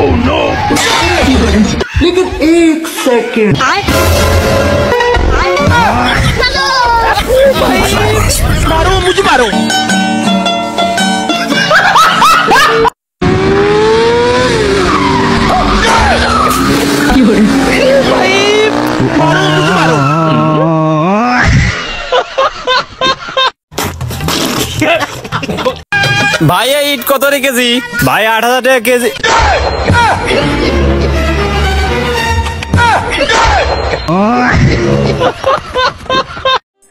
Oh no! लेकिन एक second मारो मुझे मारो ভাই ইট কত রে কেজি? ভাই ৮০০০ টাকা কেজি।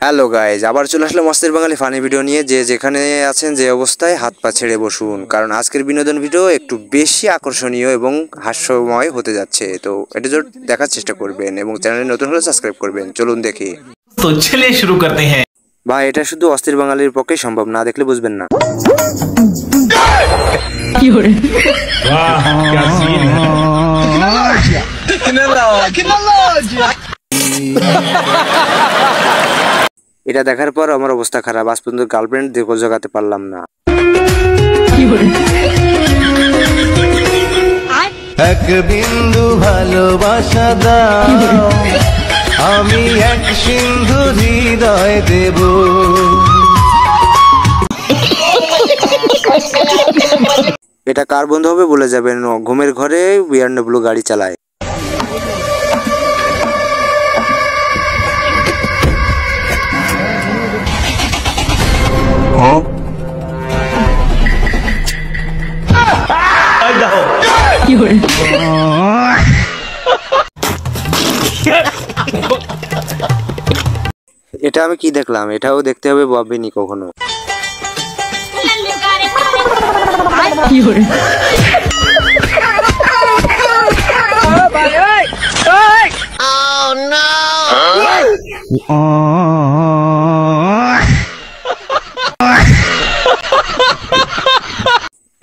হ্যালো গাইজ, আবার চলে আসলাম অস্থির বাঙালি ফানি ভিডিও নিয়ে। যে যেখানে আছেন যে অবস্থায় হাত পা ছেড়ে বসুন, কারণ আজকের বিনোদন ভিডিও একটু বেশি আকর্ষণীয় এবং হাস্যময় হতে যাচ্ছে। তো এটা দেখার চেষ্টা করবেন এবং চ্যানেলে নতুন হলে সাবস্ক্রাইব করবেন। চলুন দেখি। তো চলিয়ে শুরু করতে হ্যাঁ। ভাই এটা শুধু অস্থির বাঙালির পক্ষে সম্ভব, না দেখলে বুঝবেন না। এটা দেখার পর আমার অবস্থা খারাপ, আজ পর্যন্ত গার্লফ্রেন্ড দেখো জোগাতে পারলাম না। এক বিন্দু ভালোবাসা দাও, আমি এক সিন্ধু হৃদয় দেব। এটা কার বন্ধু হবে বলে যাবেন, ঘুমের ঘরে BMW গাড়ি চালায়। এটা আমি কি দেখলাম, এটাও দেখতে হবে, ভাবিনি কখনো।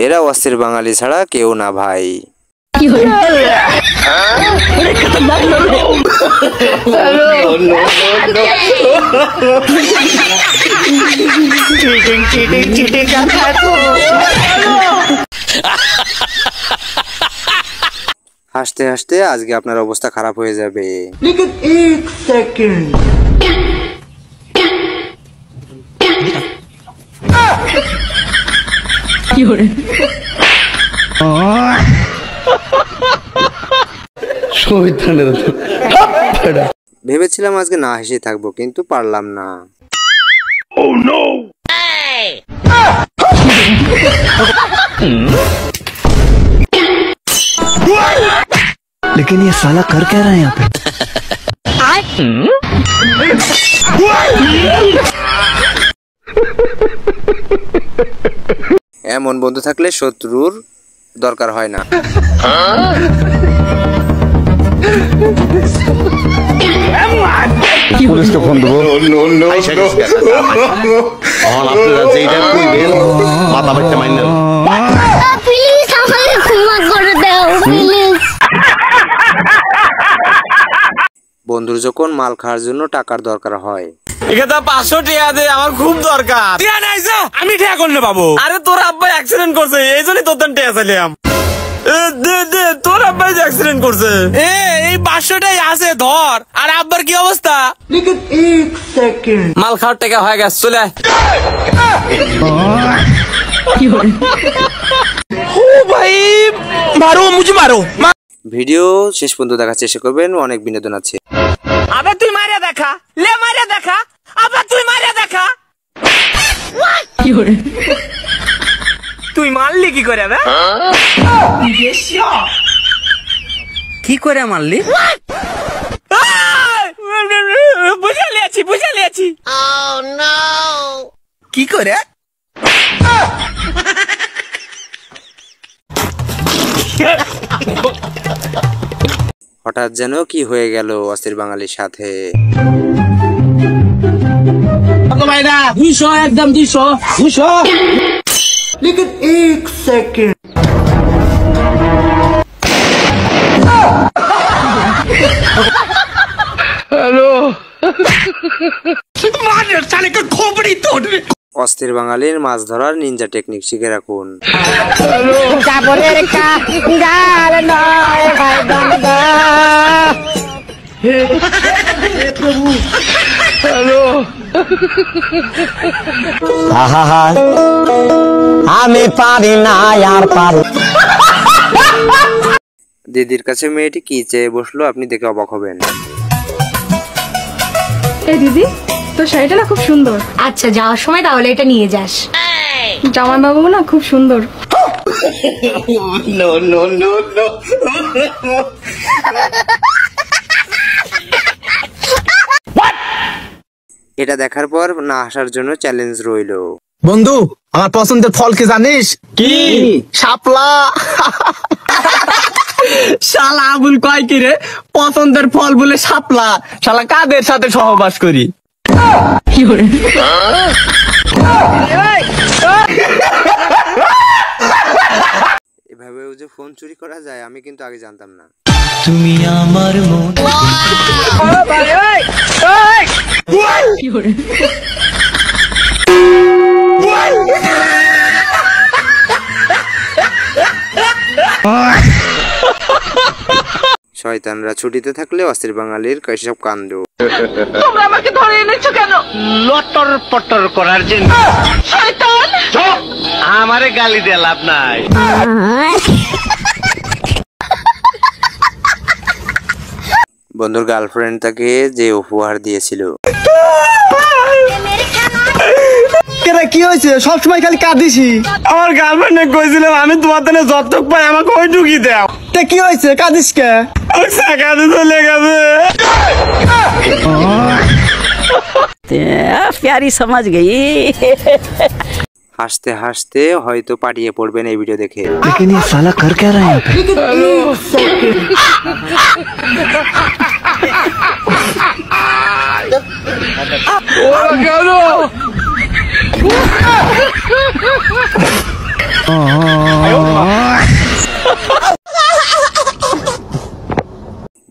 এরা অস্থির বাঙালি ছাড়া কেউ না ভাই। হাসতে হাসতে আজকে আপনার অবস্থা খারাপ হয়ে যাবে। लेकिन एक सेकंड ভেবেছিলাম আজকে না হেসে থাকবো, কিন্তু পারলাম না। Oh no! लेकिन ये साला कर क्या रहा है यहाँ पे? এমন বন্ধু থাকলে শত্রুর দরকার হয় না। পুলিশকে ফোন দেবো। বন্ধুর যখন মাল খাওয়ার জন্য টাকার দরকার হয়, এখানে ৫০০ টাকা দে, আমার খুব দরকার। আমি টাকা করলে পাবো? আরে তোর আব্বা অ্যাক্সিডেন্ট করছে, এই জন্যই তোর টাকা চাইলাম। তোর আব্বাই অ্যাক্সিডেন্ট করছে, এই ৫০০টাই আছে ধর। আর আব্বার কি অবস্থা? लेकिन एक सेकंड মাল খাওয়ার টাকা হয়ে গেছে, চলে আয়। ও ভাই মারো মুঝে মারো। ভিডিও শেষ পর্যন্ত দেখার চেষ্টা করবেন, অনেক বিনোদন আছে। আবে তুই মারিয়া দেখা, লে মারিয়া দেখা, আবার তুই মারিয়া দেখা। তুই মারলি কি করে? কি করে মারলি? বুঝে লিয়াছি। কি করে? হঠাৎ যেন কি হয়ে গেল অস্থির বাঙালির সাথে। 200 একদম 200। लेकिन एक सेकंड हेलो मार साले का खोपड़ी तोड़। অস্থির বাঙালির মাছ ধরার নিনজা টেকনিক শিখে রাখুন। আমি পারি না আর পারি। দিদির কাছে মেয়েটি কি চেয়ে বসলো আপনি দেখে অবাক হবেন। এই দিদি, তোর শাড়িটা না খুব সুন্দর। আচ্ছা, যাওয়ার সময় তাহলে এটা নিয়ে যাস। জামাই বাবু না খুব সুন্দর। এটা দেখার পর না আসার জন্য চ্যালেঞ্জ রইলো। বন্ধু, আমার পছন্দের ফল কি জানিস? কি? শাপলা। শালা আবুল কয় কি রে, পছন্দের ফল বলে শাপলা। শালা কাদের সাথে সহবাস করি? এভাবেও যে ফোন চুরি করা যায় আমি কিন্তু আগে জানতাম না। তুমি আমার মন। শয়তানরা ছুটিতে থাকলে অস্থির বাঙালির এসব কাণ্ড। তোমরা আমাকে ধরে এনেছো কেন? লটর পটর করার জন্য। শয়তান! আমারে গালি দিয়ে লাভ নাই। বন্ধুর গার্লফ্রেন্ড তাকে যে উপহার দিয়েছিল। কি হয়েছে? সবসময় খালি কাঁদিসি। আমার গার্লফ্রেন্ডে কইছিলাম আমি তোমার থেকে যতটুক পাই আমাকে ওই ঢুকি দাও। কি হয়েছে? কাঁদিস কে? কাজে চলে গেছে। প্যারি সমাজ গই। হাসতে হাসতে হয়তো পাঠিয়ে পড়বেন এই ভিডিও দেখে। लेकिन ये साला कर क्या रहा है यहाँ पे?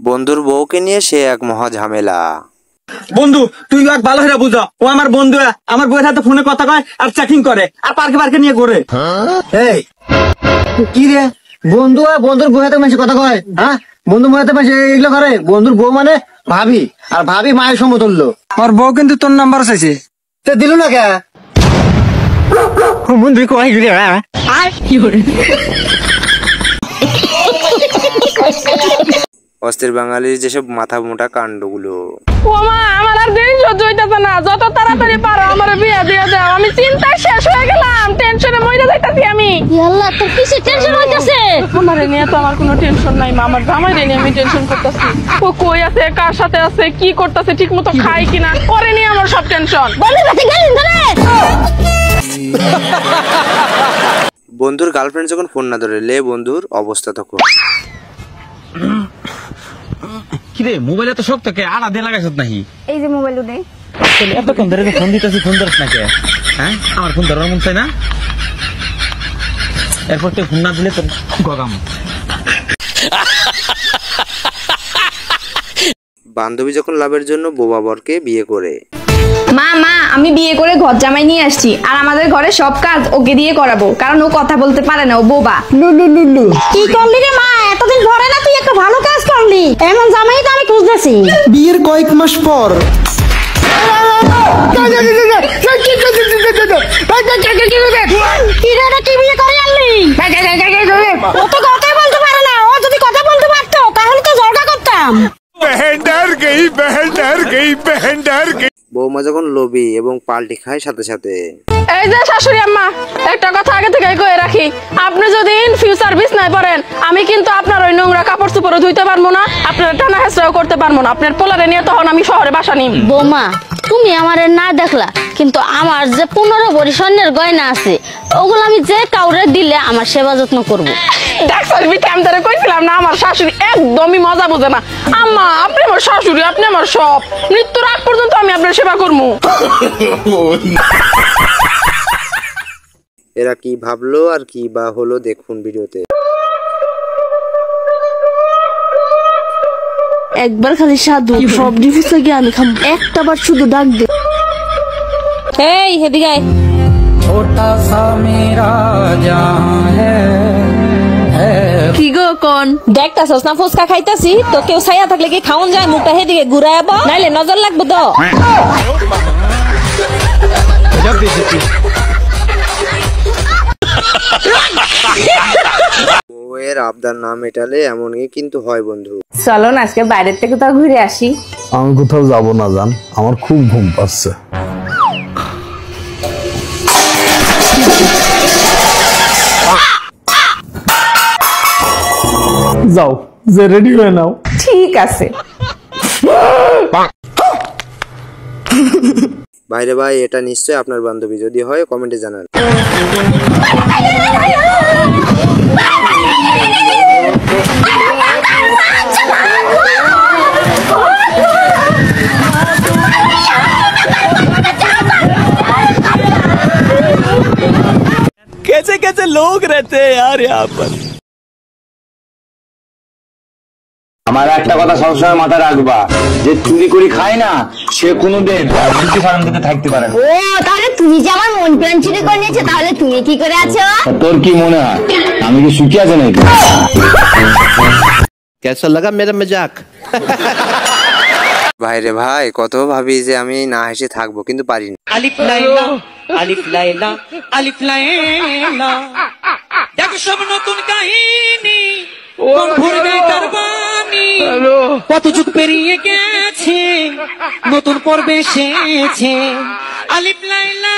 বন্ধুর বউকে নিয়ে সে এক মহা ঝামেলা। বন্ধু, তুই এক ভালো হয়ে বুঝা। ও আমার বন্ধু, আমার বউয়ের সাথে ফোনে কথা কয় আর চেকিং করে আর পার্কে পার্কে নিয়ে ঘুরে। এই কি রে, বন্ধু আর বন্ধুর বউয়ের সাথে মেশে কথা কয়? হ্যাঁ, বন্ধু বউয়ের সাথে মেশে এগুলো করে? বন্ধুর বউ মানে ভাবি, আর ভাবি মায়ের সমতুল্য। আর বউ কিন্তু তোর নাম্বার চাইছে, তে দিল না কে? বন্ধু কয় গিয়ে অস্থির বাঙালির যেসব মাথা মোটা কাণ্ডগুলো। ও মা, আমার আর দিন সহ্য হইতাছে না। যত তাড়াতাড়ি পারো আমার বিয়ে দিয়ে দাও। আমি চিন্তায় শেষ হয়ে গেলাম, টেনশনে মরে যাইতাছি আমি। আল্লাহ, তোর কিসের টেনশন হইতাছে? আমারে নিয়ে তো আমার কোনো টেনশন নাই মা, আমার জামাইরে নিয়ে আমি টেনশন করতেছি। ও কই আছে, কার সাথে আছে, কি করতেছে, ঠিক মতো খায় কিনা, ওরে নিয়ে আমার সব টেনশন। বন্ধুর গার্লফ্রেন্ড যখন ফোন না ধরে লে বন্ধুর অবস্থা তখন। কিরে মোবাইলে তো শক্ত কে আড়া দিয়ে লাগাইছত নাকি? এই যে মোবাইল উঠে এতক্ষণ ধরে ফোন দিতেছি, ফোন ধরছ না কে? হ্যাঁ, আমার ফোন ধরার মন চাই না। এরপর তুই ফোন না দিলে তোর গগাম। বান্ধবী যখন লাভের জন্য বোবা বরকে বিয়ে করে। মা, আমি বিয়ে করে ঘর জামাই নিয়ে আসছি, আর আমাদের ঘরে সব কাজ ওকে দিয়ে করাবো, কারণ ও কথা বলতে পারে না, ও বোবা। কি করলি রে মা? এতদিন ঘরে না তুই একটা ভালো কাজ করলি। এমন জামাই তো আমি খুঁজতেছি। বিয়ের কয়েক মাস পর কি রে, কি বিয়ে করে আনলি? ও তো কথাই বলতে পারে না। ও যদি কথা বলতে পারতো তাহলে তো ঝগড়া করতাম। বৌমা যখন লোভী এবং পাল্টি খায় সাথে সাথে। এই যে শাশুড়ি আম্মা, একটা কথা আগে থেকে কয়ে রাখি, আপনি যদি ইন ফিউচার বিছনায় পড়েন, আমি কিন্তু আপনার ওই নোংরা কাপড় চোপড় ধুইতে পারবো না, আপনার টানা হেঁচড়াও করতে পারবো না। আপনার পোলারে নিয়ে তখন আমি শহরে বাসা নিম। বৌমা, তুমি আমার না দেখলা, কিন্তু আমার যে 15 ভরি স্বর্ণের গয়না আছে, ওগুলো আমি যে কাউরে দিলে আমার সেবা যত্ন করবো। ডাক্তার বিতে আমি তারা কইছিলাম না, আমার শাশুড়ি একদমই মজা বোঝে না। আম্মা, আপনি আমার শাশুড়ি, আপনি আমার সব। মৃত্যুর আগ পর্যন্ত আমি আপনার সেবা করবো। এরা কি ভাবলো আর কি বা হলো দেখুন ভিডিওতে। একবার খালি সাধু, সব ডিফিসে গিয়ে আমি খাম। একটা বার শুধু ডাক দে। এই হেদিকে আয়। কি গো কোন দেখতাছস না ফুচকা খাইতাছি তো কেউ ছায়া থাকলে কি খাওন যায় মুখটা হেদিকে ঘুরাইব নাইলে নজর লাগবে তো বউয়ের আবদার না মেটালে এমনই কিন্তু হয় বন্ধু। চলো না আজকে বাইরের থেকে তো ঘুরে আসি। আমি কোথাও যাব না জান, আমার খুব ঘুম পাচ্ছে। যাও, যে রেডি হয়ে নাও। ঠিক আছে। বাইরে ভাই, এটা নিশ্চয়ই আপনার বান্ধবী, যদি হয় কমেন্টে জানান। कैसे कैसे लोग रहते हैं यार यहाँ पर। আমার একটা কথা সবসময় মাথায় রাখবা, যে চুরি করে খায় না সে কোনোদিন বিউটি ফার্ম থেকে থাকতে পারে না। ও তাহলে তুমি যে আমার মন প্রাণ চুরি করে নিয়েছো, তাহলে তুমি কি করে আছো? তোর কি মনে হয় আমি কি সুখী আছে নাকি? कैसा लगा मेरा मजाक? ভাইরে ভাই, কত ভাবি যে আমি না হেসে থাকবো, কিন্তু পারি না। আলিফ লাইলা আলিফ লাইলা আলিফ লাইলা, দেখো সব নতুন কাহিনী, মন ভরে দেয় তার বাণী। কত যুগ পেরিয়ে গেছে, নতুন পর্বে এসেছে আলিফ লাইলা।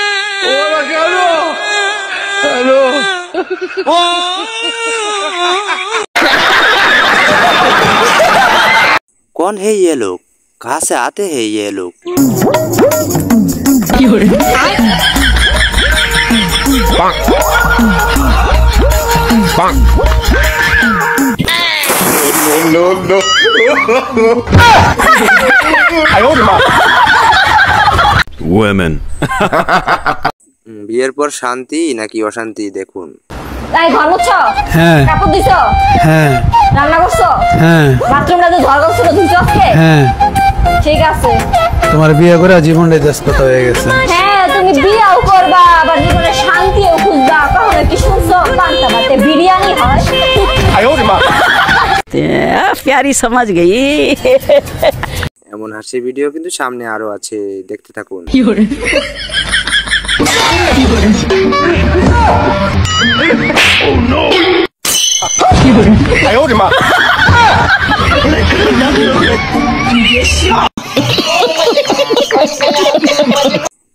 कौन है ये लोग, कहाँ से आते हैं ये लोग? Women. বিয়ের পর শান্তি নাকি অশান্তি দেখুন। তাই ঘর মুছছো? হ্যাঁ। কাপড় দিছো? হ্যাঁ। রান্না করছো? হ্যাঁ। বাথরুমটাতে ঝড় করছিল ধুইছো আজকে? হ্যাঁ। ঠিক আছে। তোমার বিয়ে করে জীবনটাই ব্যস্ততা হয়ে গেছে। হ্যাঁ, তুমি বিয়েও করবা, আবার জীবনে শান্তিও খুঁজবা। কখনো কি শুনছো পান্তা ভাতে বিরিয়ানি হয়? प्यारी समझ गई। এমন হাসির ভিডিও কিন্তু সামনে আরো আছে, দেখতে থাকুন।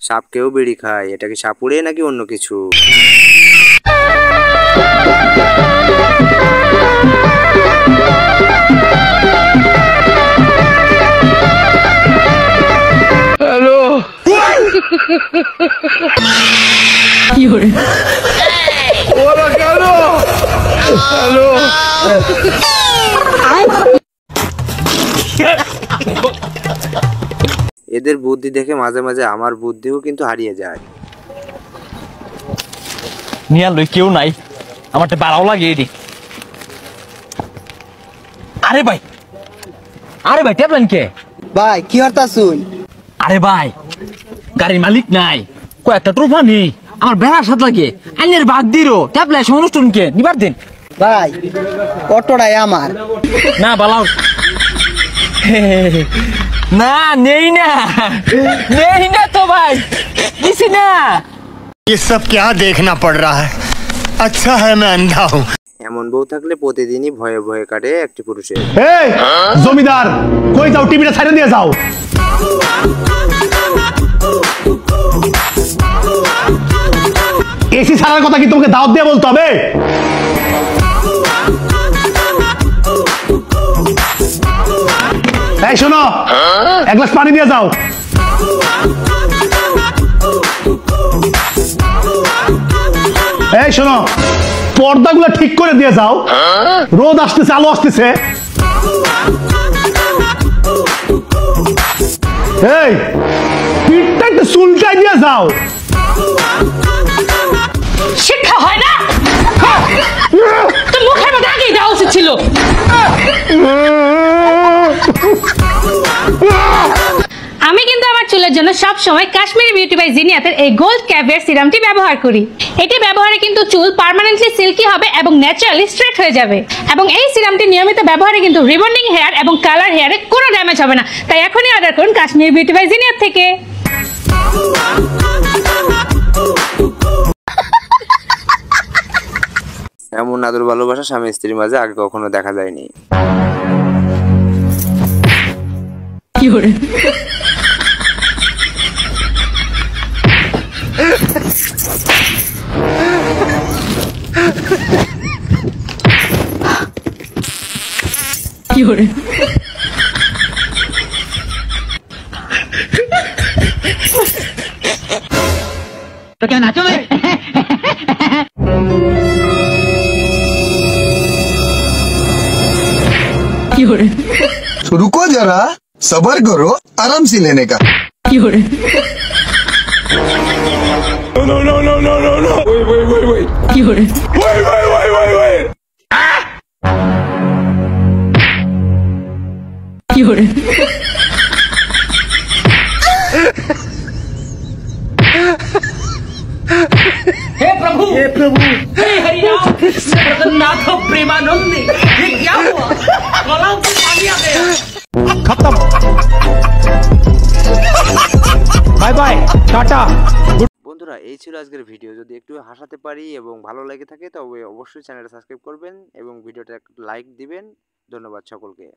সাপকেও বিড়ি খায়, এটা কি সাপুড়ে নাকি অন্য কিছু? এদের বুদ্ধি দেখে মাঝে মাঝে আমার বুদ্ধিও কিন্তু হারিয়ে যায়। নিয়া লই কেউ নাই, আমার তো বাড়াও লাগে এটি। আরে ভাই, আরে ভাই ট্যাবলেন কে ভাই কি হরতা শুন? আরে ভাই, গাড়ির মালিক নাই, কয়েকটা ট্রোফা নেই, আমার বেড়ার সাথে লাগে আইনের বাদ দিরো ট্যাবলেট অনুষ্ঠান কে নিবার দিন। ভাই অটোটাই আমার। না বালাও না, নেই না, নেই না তো ভাই, দিছি না। ये सब क्या देखना पड़ रहा है? अच्छा है मैं अंधा हूँ। এমন বউ থাকলে প্রতিদিনই ভয়ে ভয়ে কাটে একটি পুরুষের। এই জমিদার, কই যাও? টিভিটা ছাইড়ে দিয়ে যাও। এসি ছাড়ার কথা কি তোমাকে দাওয়াত দিয়ে বলতে হবে? এই শোনো, এক গ্লাস পানি দিয়ে যাও। এই শোনো, পর্দাগুলো ঠিক করে দিয়ে যাও, রোদ আসতেছে, আলো আসতেছে। এই পিঠটা একটু চুলটাই দিয়ে যাও। শিক্ষা হয় না তো মুখের মধ্যে আগেই দেওয়া উচিত ছিল। আমি কিন্তু আমার চুলের জন্য সব সব সময় কাশ্মীরি বিউটি বাই জিনিয়াতের এই গোল্ড ক্যাভিয়ার সিরামটি ব্যবহার করি। এটি ব্যবহারে কিন্তু চুল পার্মানেন্টলি সিল্কি হবে এবং ন্যাচারালি স্ট্রেট হয়ে যাবে। এবং এই সিরামটি নিয়মিত ব্যবহারে কিন্তু রিবন্ডিং হেয়ার এবং কালার হেয়ারে কোনো ড্যামেজ হবে না। তাই এখনই অর্ডার করুন কাশ্মীরি বিউটি বাই জিনিয়াত থেকে। এমন আদর ভালোবাসা স্বামী স্ত্রীর মাঝে আগে কখনো দেখা যায়নি। तो क्या नाचो मैं? रुको जरा, सबर करो, आराम से लेने का। No, no, no, no, no, no. Wait. Wait. हे प्रभु हे हरिनाम जगन्नाथ प्रेमानंद, ये क्या हुआ? गलाव से पानी आ गया। खत्म। Bye bye, tata. বন্ধুরা, এই ছিল আজকের ভিডিও। যদি একটু হাসাতে পারি এবং ভালো লেগে থাকে তবে অবশ্যই চ্যানেলটা সাবস্ক্রাইব করবেন এবং ভিডিওটা লাইক দিবেন। ধন্যবাদ সকলকে।